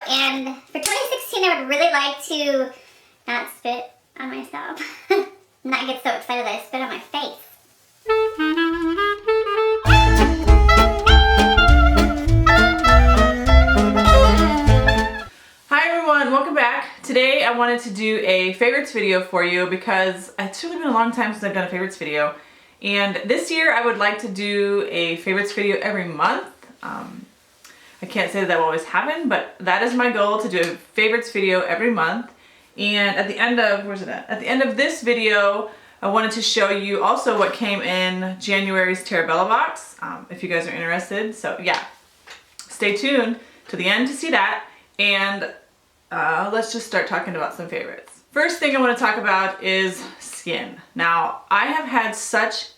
And for 2016, I would really like to not spit on myself. Not get so excited that I spit on my face. Hi everyone, welcome back. Today I wanted to do a favorites video for you because it's really been a long time since I've done a favorites video. And this year I would like to do a favorites video every month. I can't say that will always happen, but that is my goal, to do a favorites video every month. And at the end of, where's it at? At the end of this video, I wanted to show you also what came in January's Terra Bella Box, if you guys are interested. So yeah, stay tuned to the end to see that. And let's just start talking about some favorites. First thing I want to talk about is skin. Now, I have had such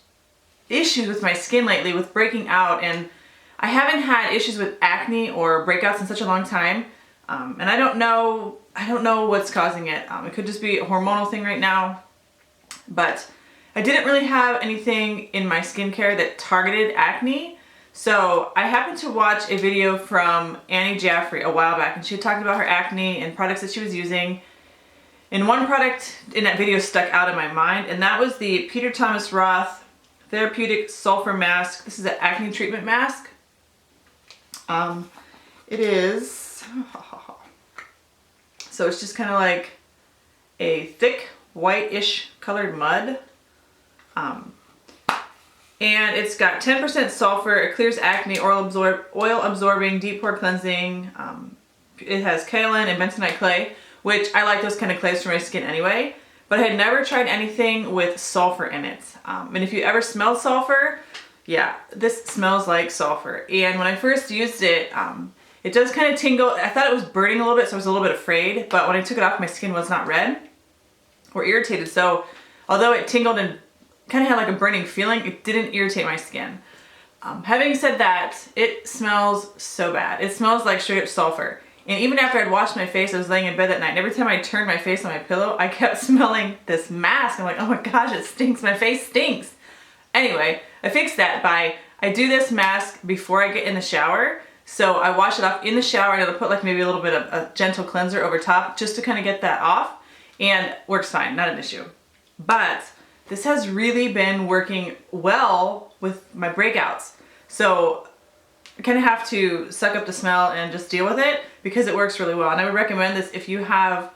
issues with my skin lately with breaking out, and I haven't had issues with acne or breakouts in such a long time. And I don't know what's causing it. It could just be a hormonal thing right now, but I didn't really have anything in my skincare that targeted acne. So I happened to watch a video from Annie Jaffrey a while back, and she talked about her acne and products that she was using. And one product in that video stuck out in my mind, and that was the Peter Thomas Roth Therapeutic Sulfur Mask. This is an acne treatment mask. It is, so it's just kind of like a thick whitish colored mud. And it's got 10% sulfur, it clears acne, oil absorbing, deep pore cleansing. It has kaolin and bentonite clay, which I like those kind of clays for my skin anyway, but I had never tried anything with sulfur in it. And if you ever smelled sulfur, yeah, this smells like sulfur. And when I first used it, it does kind of tingle. I thought it was burning a little bit, so I was a little bit afraid, but when I took it off, my skin was not red or irritated. So although it tingled and kind of had like a burning feeling, it didn't irritate my skin. Having said that, it smells so bad. It smells like straight up sulfur. And even after I'd washed my face, I was laying in bed that night, and every time I turned my face on my pillow, I kept smelling this mask. I'm like, oh my gosh, it stinks. My face stinks. Anyway, I fixed that by, I do this mask before I get in the shower. So I wash it off in the shower, and I'll put like maybe a little bit of a gentle cleanser over top just to kind of get that off, and works fine, not an issue. But this has really been working well with my breakouts. So I kind of have to suck up the smell and just deal with it because it works really well. And I would recommend this if you have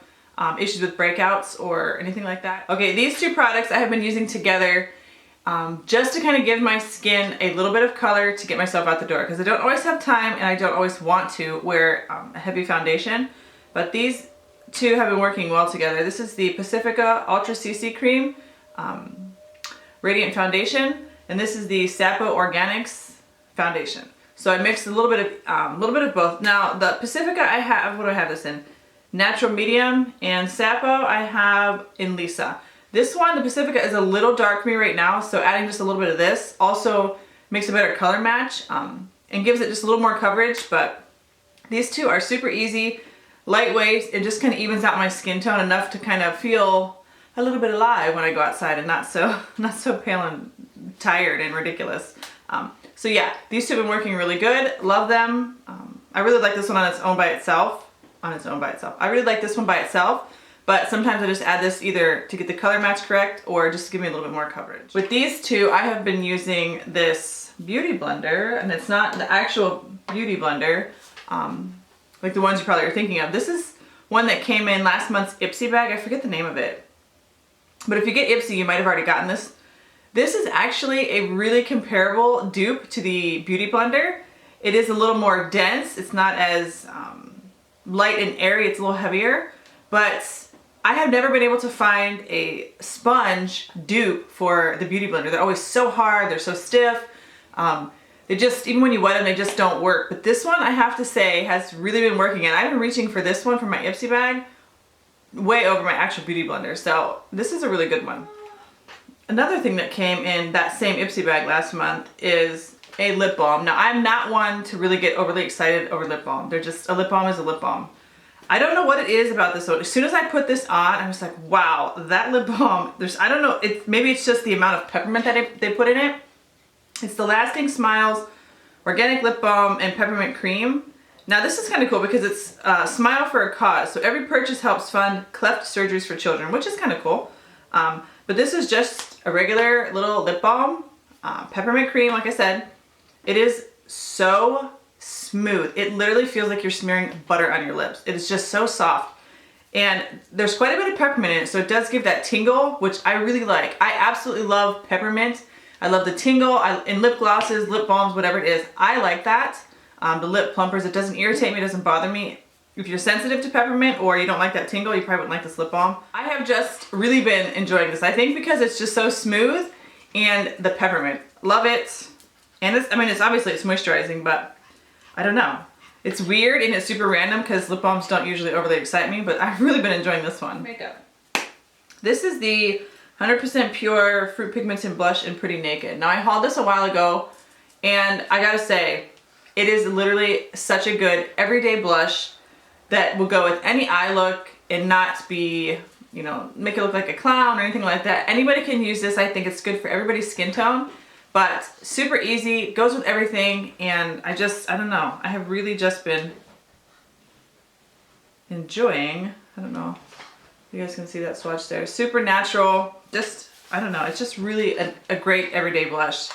issues with breakouts or anything like that. Okay, these two products I have been using together just to kind of give my skin a little bit of color to get myself out the door, because I don't always have time and I don't always want to wear a heavy foundation. But these two have been working well together. This is the Pacifica Ultra CC Cream Radiant Foundation, and this is the Sapo Organics Foundation. So I mixed a little bit of both. Now the Pacifica I have, what do I have this in? Natural Medium, and Sapo I have in Lisa. This one, the Pacifica, is a little dark for me right now, so adding just a little bit of this also makes a better color match and gives it just a little more coverage. But these two are super easy, lightweight. It just kind of evens out my skin tone enough to kind of feel a little bit alive when I go outside and not so pale and tired and ridiculous. So yeah, these two have been working really good. Love them. I really like this one on its own by itself. I really like this one by itself, but sometimes I just add this either to get the color match correct or just to give me a little bit more coverage. With these two, I have been using this beauty blender, and it's not the actual beauty blender, like the ones you probably are thinking of. This is one that came in last month's Ipsy bag. I forget the name of it. But if you get Ipsy, you might have already gotten this. This is actually a really comparable dupe to the Beauty Blender. It is a little more dense. It's not as light and airy. It's a little heavier. But I have never been able to find a sponge dupe for the Beauty Blender. They're always so hard. They're so stiff. They just, even when you wet them, they just don't work. But this one, I have to say, has really been working. And I've been reaching for this one for my Ipsy bag way over my actual Beauty Blender. So this is a really good one. Another thing that came in that same Ipsy bag last month is a lip balm. Now, I'm not one to really get overly excited over lip balm. They're just, a lip balm is a lip balm. I don't know what it is about this one. As soon as I put this on, I was like, wow, that lip balm, I don't know, maybe it's just the amount of peppermint that they put in it. It's the Lasting Smiles Organic Lip Balm and Peppermint Cream. Now this is kind of cool because it's Smile for a Cause. So every purchase helps fund cleft surgeries for children, which is kind of cool. But this is just a regular little lip balm, peppermint cream, like I said. It is so smooth. It literally feels like you're smearing butter on your lips. It is just so soft. And there's quite a bit of peppermint in it, so it does give that tingle, which I really like. I absolutely love peppermint. I love the tingle in lip glosses, lip balms, whatever it is. I like that. The lip plumpers, it doesn't irritate me, it doesn't bother me. If you're sensitive to peppermint or you don't like that tingle, you probably wouldn't like this lip balm. I have just really been enjoying this. I think because it's just so smooth and the peppermint. Love it. And it's, I mean, it's obviously it's moisturizing, but I don't know. It's weird and it's super random because lip balms don't usually overly excite me, but I've really been enjoying this one. Makeup. This is the 100% pure Fruit Pigmented Blush in Pretty Naked. Now I hauled this a while ago and I gotta say, it is literally such a good everyday blush that will go with any eye look and not be, you know, make it look like a clown or anything like that. Anybody can use this. I think it's good for everybody's skin tone. But super easy, goes with everything, and I don't know. I have really just been enjoying, I don't know if you guys can see that swatch there. Super natural, just, I don't know. It's just really a great everyday blush.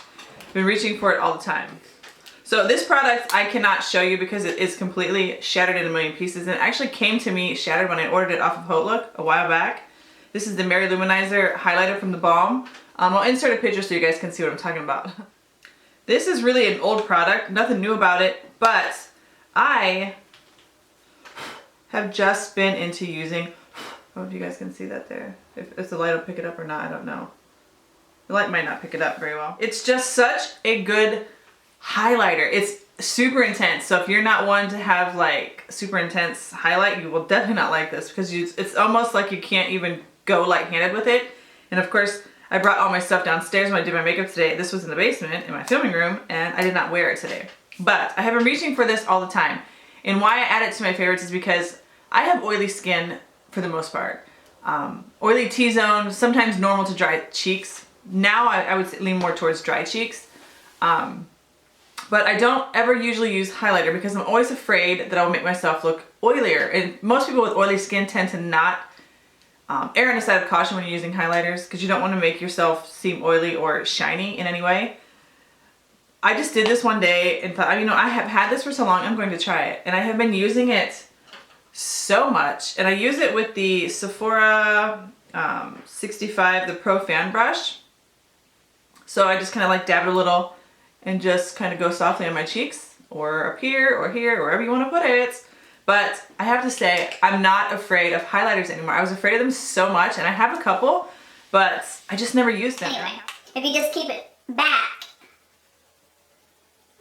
Been reaching for it all the time. So this product I cannot show you because it is completely shattered in a million pieces, and it actually came to me shattered when I ordered it off of Outlook a while back. This is the Mary Luminizer highlighter from the Balm. I'll insert a picture so you guys can see what I'm talking about. This is really an old product, nothing new about it, but I have just been into using, I don't know if you guys can see that there. If the light will pick it up or not, I don't know. The light might not pick it up very well. It's just such a good highlighter. It's super intense, so if you're not one to have like super intense highlight, you will definitely not like this because it's almost like you can't even go light-handed with it. And of course, I brought all my stuff downstairs when I did my makeup today. This was in the basement in my filming room and I did not wear it today. But I have been reaching for this all the time. And why I add it to my favorites is because I have oily skin for the most part. Oily T-zone, sometimes normal to dry cheeks. Now I would lean more towards dry cheeks. But I don't ever usually use highlighter because I'm always afraid that I'll make myself look oilier. And most people with oily skin tend to not err on the side of caution when you're using highlighters because you don't want to make yourself seem oily or shiny in any way. I just did this one day and thought, you know, I have had this for so long, I'm going to try it. And I have been using it so much. And I use it with the Sephora 65, the Pro Fan Brush. So I just kind of like dab it a little and just kind of go softly on my cheeks or up here or here, wherever you want to put it. But I have to say, I'm not afraid of highlighters anymore. I was afraid of them so much, and I have a couple, but I just never used them. Anyway, if you just keep it back,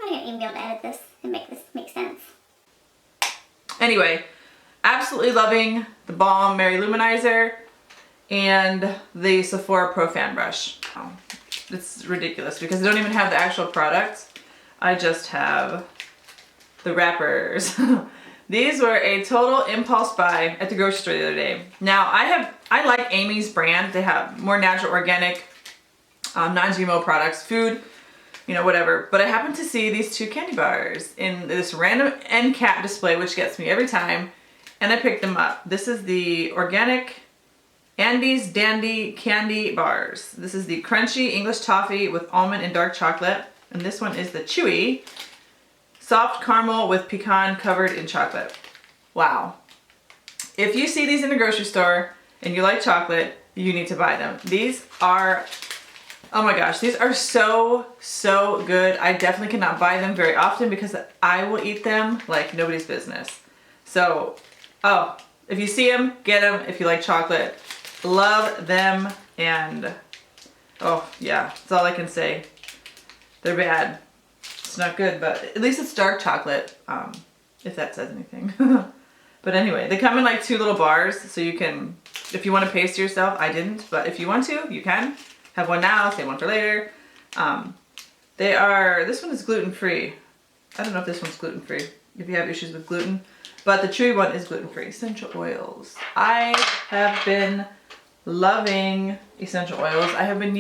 I'm not even be able to edit this and make this make sense. Anyway, absolutely loving the Balm Mary Luminizer and the Sephora Pro Fan Brush. Oh, it's ridiculous because I don't even have the actual product. I just have the wrappers. These were a total impulse buy at the grocery store the other day. Now I like Amy's brand. They have more natural, organic, non-GMO products, food, you know, whatever. But I happened to see these two candy bars in this random end cap display, which gets me every time, and I picked them up. This is the organic Candies Dandy Candy Bars. This is the crunchy English toffee with almond and dark chocolate, and this one is the chewy soft caramel with pecan covered in chocolate. Wow. If you see these in the grocery store and you like chocolate, you need to buy them. These are, oh my gosh, these are so, so good. I definitely cannot buy them very often because I will eat them like nobody's business. So, oh, if you see them, get them if you like chocolate. Love them, and oh yeah, that's all I can say. They're bad. It's not good, but at least it's dark chocolate, if that says anything. But anyway, they come in like 2 little bars, so you can, if you want to paste yourself, I didn't, but if you want to, you can. Have one now, save one for later. This one is gluten-free. I don't know if this one's gluten-free, if you have issues with gluten, but the chewy one is gluten-free. Essential oils. I have been loving essential oils. I have been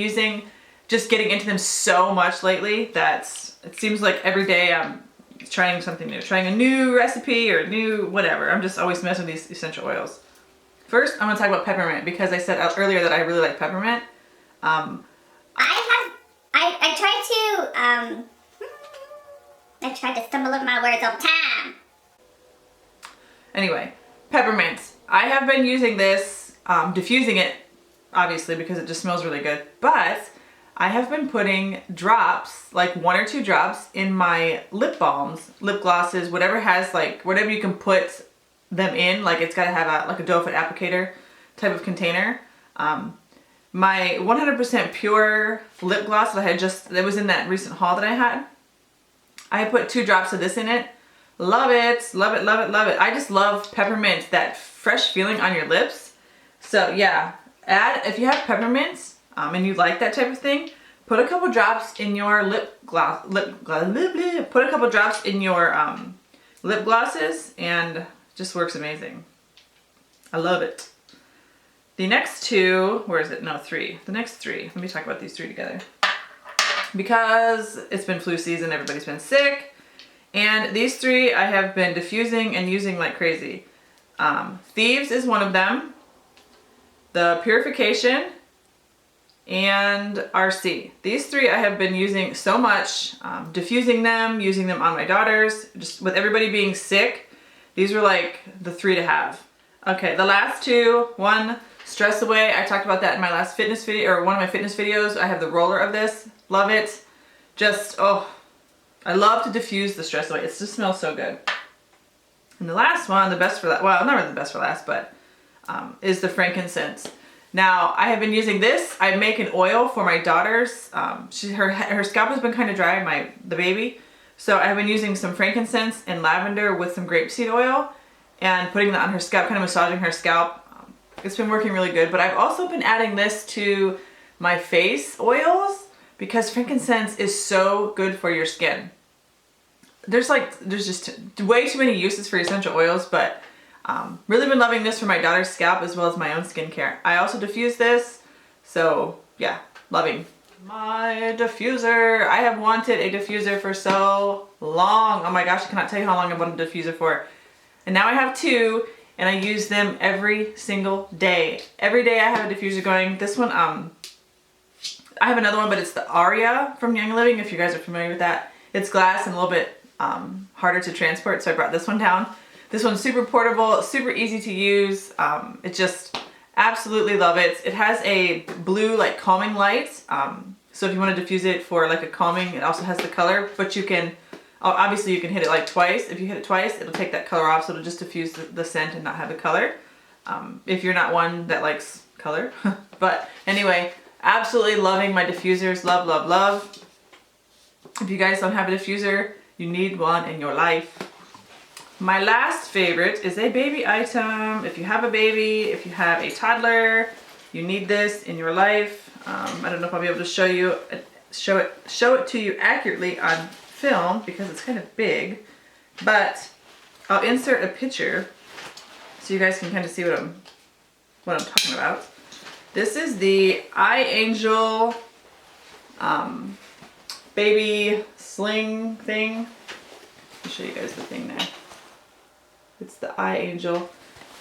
just getting into them so much lately that it seems like every day I'm trying something new, trying a new recipe or new whatever. I'm just always messing with these essential oils. First, I'm gonna talk about peppermint because I said earlier that I really like peppermint. I tried to stumble over my words all the time. Anyway, peppermint. I have been using this, diffusing it, obviously, because it just smells really good. But I have been putting drops, like 1 or 2 drops, in my lip balms, lip glosses, whatever has like, whatever you can put them in. Like it's gotta have like a doe foot applicator type of container. My 100% pure lip gloss that was in that recent haul that I had, I put 2 drops of this in it. Love it, love it, love it, love it. I just love peppermint, that fresh feeling on your lips. So yeah, if you have peppermint and you like that type of thing, put a couple drops in your put a couple drops in your lip glosses, and it just works amazing. I love it. The next 2, where is it? No, 3. The next 3, let me talk about these 3 together. Because it's been flu season, everybody's been sick. And these 3 I have been diffusing and using like crazy. Thieves is one of them. The Purification and RC. These 3 I have been using so much, diffusing them, using them on my daughters, just with everybody being sick. These were like the 3 to have. Okay, the last 2, one, Stress Away. I talked about that in my last fitness video, or one of my fitness videos. I have the roller of this. Love it. Just, oh, I love to diffuse the Stress Away. It just smells so good. And the last one, the best for last, well, not really the best for last, but is the Frankincense. Now, I have been using this. I make an oil for my daughters. Her scalp has been kind of dry, the baby. So I've been using some frankincense and lavender with some grapeseed oil and putting that on her scalp, kind of massaging her scalp. It's been working really good, but I've also been adding this to my face oils because frankincense is so good for your skin. There's just way too many uses for essential oils, but really been loving this for my daughter's scalp as well as my own skincare. I also diffuse this, so yeah, loving my diffuser. I have wanted a diffuser for so long. Oh my gosh, I cannot tell you how long I've wanted a diffuser for. And now I have 2, and I use them every single day. Every day I have a diffuser going. This one, I have another one, but it's the Aria from Young Living, if you guys are familiar with that. It's glass and a little bit harder to transport, so I brought this one down. This one's super portable, super easy to use. It just absolutely love it. It has a blue like calming light. So if you want to diffuse it for like a calming, it also has the color, but you can, obviously you can hit it like twice. If you hit it twice, it'll take that color off, so it'll just diffuse the scent and not have the color. If you're not one that likes color. But anyway, absolutely loving my diffusers. Love, love, love. If you guys don't have a diffuser, you need one in your life. My last favorite is a baby item. If you have a baby, if you have a toddler, you need this in your life. I don't know if I'll be able to show it to you accurately on film because it's kind of big, but I'll insert a picture so you guys can kind of see what I'm talking about. This is the Eye Angel baby sling thing. I'll show you guys the thing there. It's the Eye Angel.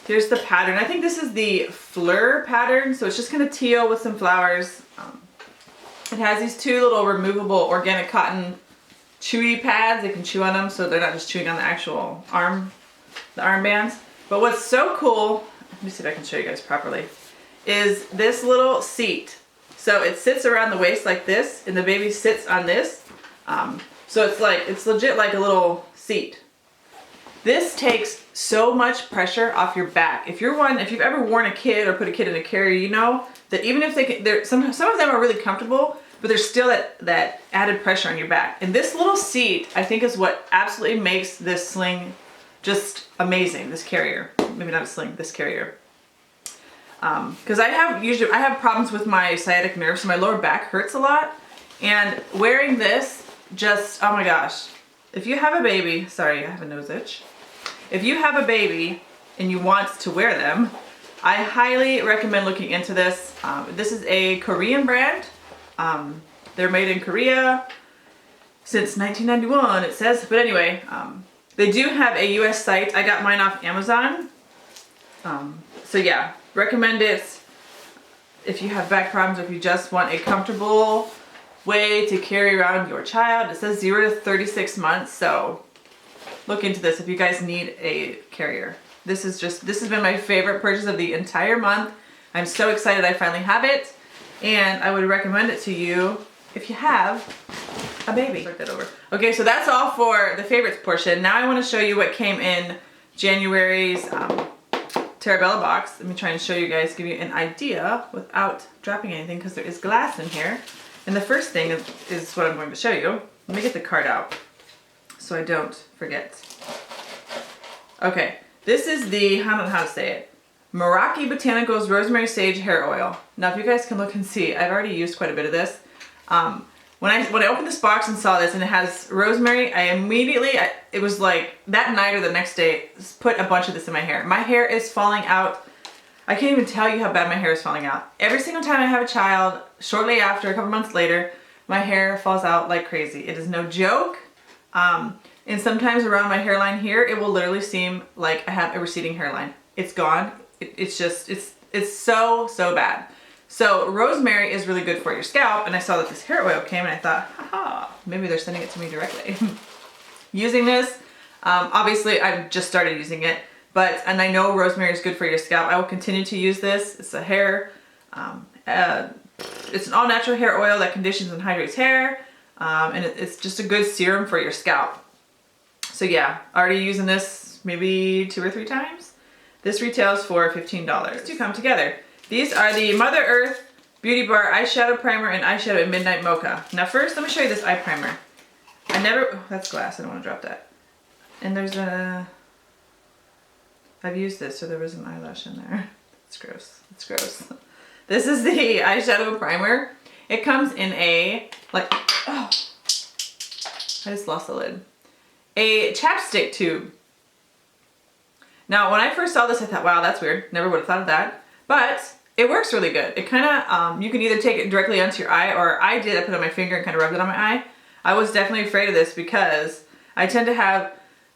Here's the pattern. I think this is the Fleur pattern, so it's just kind of teal with some flowers. It has these 2 little removable organic cotton chewy pads. They can chew on them, so they're not just chewing on the actual the armbands. But what's so cool, let me see if I can show you guys properly, is this little seat. So it sits around the waist like this, and the baby sits on this. So it's legit like a little seat. This takes so much pressure off your back. If you've ever worn a kid or put a kid in a carrier, you know that even if some of them are really comfortable, but there's still that added pressure on your back. And this little seat, I think, is what absolutely makes this sling just amazing. This carrier, maybe not a sling, this carrier. Because I have problems with my sciatic nerve, so my lower back hurts a lot. And wearing this, just, oh my gosh. If you have a baby, sorry, I have a nose itch. If you have a baby and you want to wear them, I highly recommend looking into this. This is a Korean brand. They're made in Korea. since 1991, it says. But anyway, they do have a US site. I got mine off Amazon. So yeah, recommend it if you have back problems or if you just want a comfortable way to carry around your child. It says 0 to 36 months, so look into this if you guys need a carrier. This has been my favorite purchase of the entire month. I'm so excited I finally have it, and I would recommend it to you if you have a baby. Start that over. Okay, so that's all for the favorites portion. Now I want to show you what came in January's Terra Bella box. Let me try and show you guys, give you an idea without dropping anything because there is glass in here. And the first thing is what I'm going to show you. Let me get the card out so I don't forget. Okay, this is the, I don't know how to say it, Meraki Botanicals Rosemary Sage Hair Oil. Now if you guys can look and see, I've already used quite a bit of this. When I opened this box and saw this and it has rosemary, I immediately, it was like that night or the next day, put a bunch of this in my hair. My hair is falling out. I can't even tell you how bad my hair is falling out. Every single time I have a child, shortly after, a couple months later, my hair falls out like crazy. It is no joke. And sometimes around my hairline here, it will literally seem like I have a receding hairline. It's gone. It's so bad. So rosemary is really good for your scalp, and I saw that this hair oil came and I thought, haha, maybe they're sending it to me directly. Using this, obviously I've just started using it, and I know rosemary is good for your scalp. I will continue to use this. It's a hair, it's an all natural hair oil that conditions and hydrates hair, and it's just a good serum for your scalp. So yeah, already using this maybe 2 or 3 times. This retails for $15 to come together. These are the Mother Earth Beauty Bar Eyeshadow Primer and Eyeshadow at Midnight Mocha. Now first, let me show you this eye primer. Oh, that's glass, I don't want to drop that. And I've used this, so there was an eyelash in there. It's gross, it's gross. This is the eyeshadow primer. It comes in a, I just lost the lid. A chapstick tube. Now, when I first saw this, I thought, wow, that's weird. Never would have thought of that. But it works really good. It kind of, you can either take it directly onto your eye, or I put it on my finger and kind of rubbed it on my eye. I was definitely afraid of this because I tend to have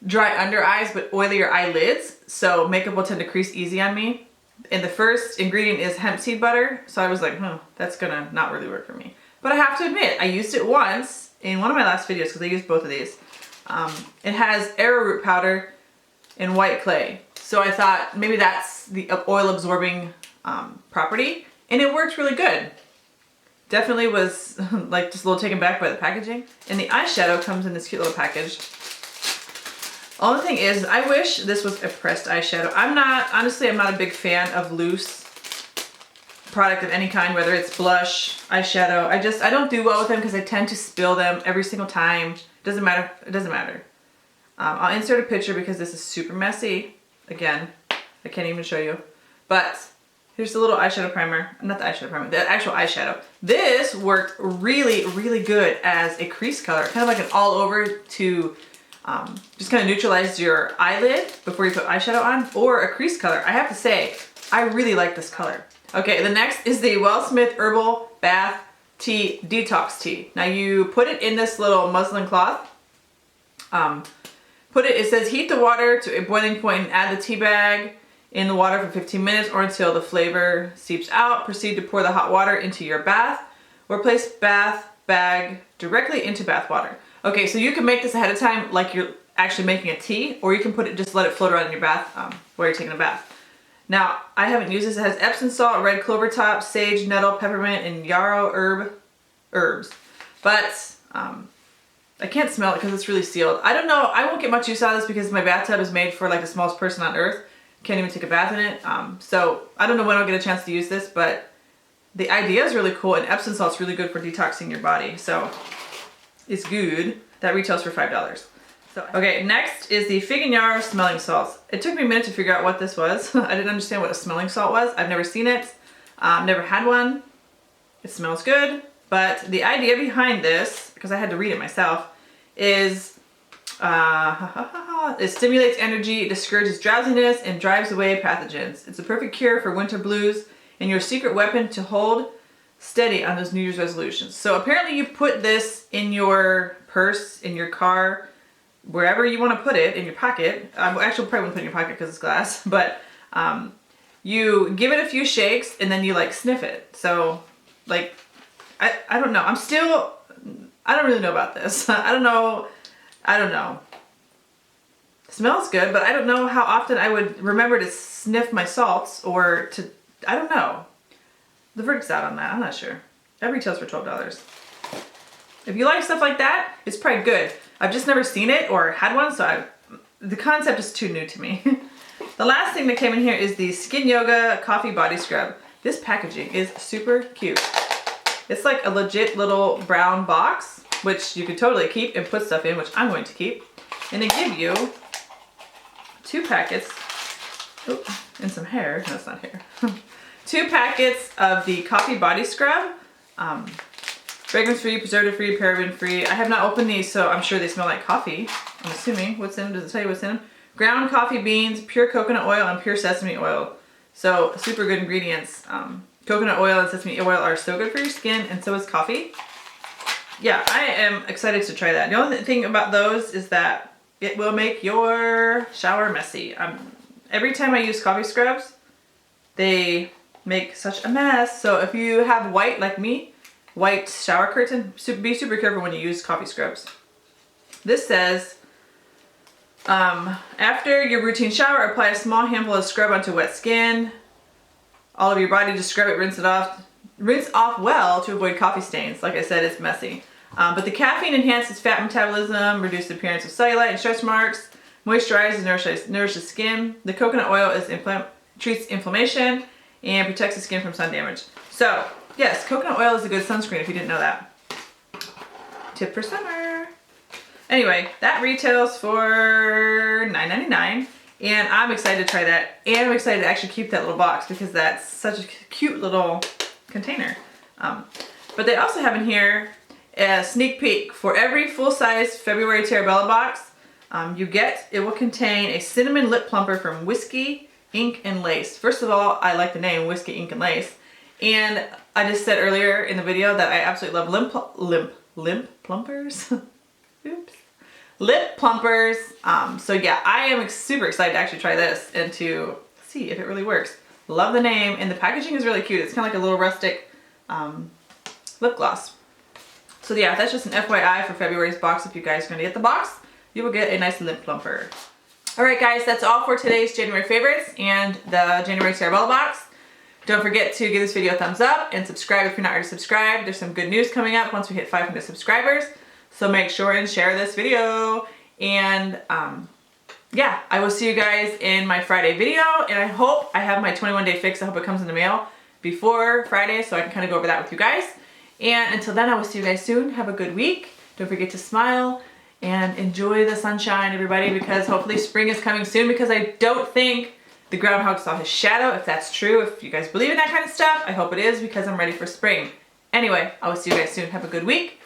dry under eyes but oilier eyelids, so makeup will tend to crease easy on me. And the first ingredient is hemp seed butter, so I was like, that's gonna not really work for me. But I have to admit, I used it once in one of my last videos because I used both of these. It has arrowroot powder and white clay. So I thought maybe that's the oil absorbing property, and it worked really good. Definitely was like just a little taken back by the packaging. And the eyeshadow comes in this cute little package. Only thing is, I wish this was a pressed eyeshadow. Honestly, I'm not a big fan of loose product of any kind, whether it's blush, eyeshadow. I don't do well with them because I tend to spill them every single time. It doesn't matter. I'll insert a picture because this is super messy. Again, I can't even show you. But here's the little eyeshadow primer. Not the eyeshadow primer, the actual eyeshadow. This worked really, really good as a crease color. Kind of like an all over to just kind of neutralize your eyelid before you put eyeshadow on, or a crease color. I have to say, I really like this color. Okay, the next is the Wellsmith Herbal Bath Tea Detox Tea. Now you put it in this little muslin cloth. It says heat the water to a boiling point and add the tea bag in the water for 15 minutes or until the flavor seeps out. Proceed to pour the hot water into your bath or place bath bag directly into bath water. Okay, so you can make this ahead of time like you're actually making a tea, or you can just let it float around in your bath while you're taking a bath. Now, I haven't used this. It has Epsom salt, red clover top, sage, nettle, peppermint, and yarrow herbs. But I can't smell it because it's really sealed. I don't know. I won't get much use out of this because my bathtub is made for like the smallest person on earth. Can't even take a bath in it. So I don't know when I'll get a chance to use this, but the idea is really cool, and Epsom salt's really good for detoxing your body. So it's good. That retails for $5. So, okay, next is the Fig and Yarrow smelling salts. It took me a minute to figure out what this was. I didn't understand what a smelling salt was. I've never seen it. Never had one. It smells good. But the idea behind this, because I had to read it myself, is it stimulates energy, discourages drowsiness, and drives away pathogens. It's a perfect cure for winter blues and your secret weapon to hold steady on those New Year's resolutions. So apparently you put this in your purse, in your car, wherever you want to put it, in your pocket. I actually probably wouldn't put it in your pocket because it's glass, but you give it a few shakes and then you like sniff it. So like, I don't know. I don't really know about this. I don't know. It smells good, but I don't know how often I would remember to sniff my salts or to, I don't know. The verdict's out on that. I'm not sure. That retails for $12. If you like stuff like that, it's probably good. I've just never seen it or had one, so the concept is too new to me. The last thing that came in here is the Skin Yoga Coffee Body Scrub. This packaging is super cute. It's like a legit little brown box, which you could totally keep and put stuff in, which I'm going to keep. And they give you 2 packets, and some hair. No, it's not hair. 2 packets of the Coffee Body Scrub. Fragrance-free, preservative-free, paraben-free. I have not opened these, so I'm sure they smell like coffee. I'm assuming. What's in them? Does it tell you what's in them? Ground coffee beans, pure coconut oil, and pure sesame oil. So super good ingredients. Coconut oil and sesame oil are so good for your skin, and so is coffee. Yeah, I am excited to try that. The only thing about those is that it will make your shower messy. Every time I use coffee scrubs, they make such a mess. So if you have white like me, white shower curtain, be super careful when you use coffee scrubs. This says, after your routine shower, apply a small handful of scrub onto wet skin. All of your body, just scrub it, rinse it off. Rinse off well to avoid coffee stains. Like I said, it's messy. But the caffeine enhances fat metabolism, reduces the appearance of cellulite and stretch marks, moisturizes and nourishes skin. The coconut oil treats inflammation and protects the skin from sun damage. So, yes, coconut oil is a good sunscreen if you didn't know that. Tip for summer. Anyway, that retails for $9.99, and I'm excited to try that, and I'm excited to actually keep that little box because that's such a cute little container. But they also have in here a sneak peek. For every full-size February Terra Bella box it will contain a cinnamon lip plumper from Whiskey, Ink, and Lace. First of all, I like the name Whiskey, Ink, and Lace. And I just said earlier in the video that I absolutely love lip plumpers. Oops. Lip plumpers. So yeah, I am super excited to actually try this and to see if it really works. Love the name, and the packaging is really cute. It's kind of like a little rustic lip gloss. So yeah, that's just an FYI for February's box. If you guys are gonna get the box, you will get a nice lip plumper. All right guys, that's all for today's January favorites and the January Terra Bella box. Don't forget to give this video a thumbs up and subscribe if you're not already subscribed. There's some good news coming up once we hit 500 subscribers. So make sure and share this video. And yeah, I will see you guys in my Friday video. And I hope I have my 21-day fix. I hope it comes in the mail before Friday so I can kind of go over that with you guys. And until then, I will see you guys soon. Have a good week. Don't forget to smile and enjoy the sunshine, everybody, because hopefully spring is coming soon, because I don't think the groundhog saw his shadow. If that's true, if you guys believe in that kind of stuff, I hope it is, because I'm ready for spring. Anyway, I will see you guys soon. Have a good week.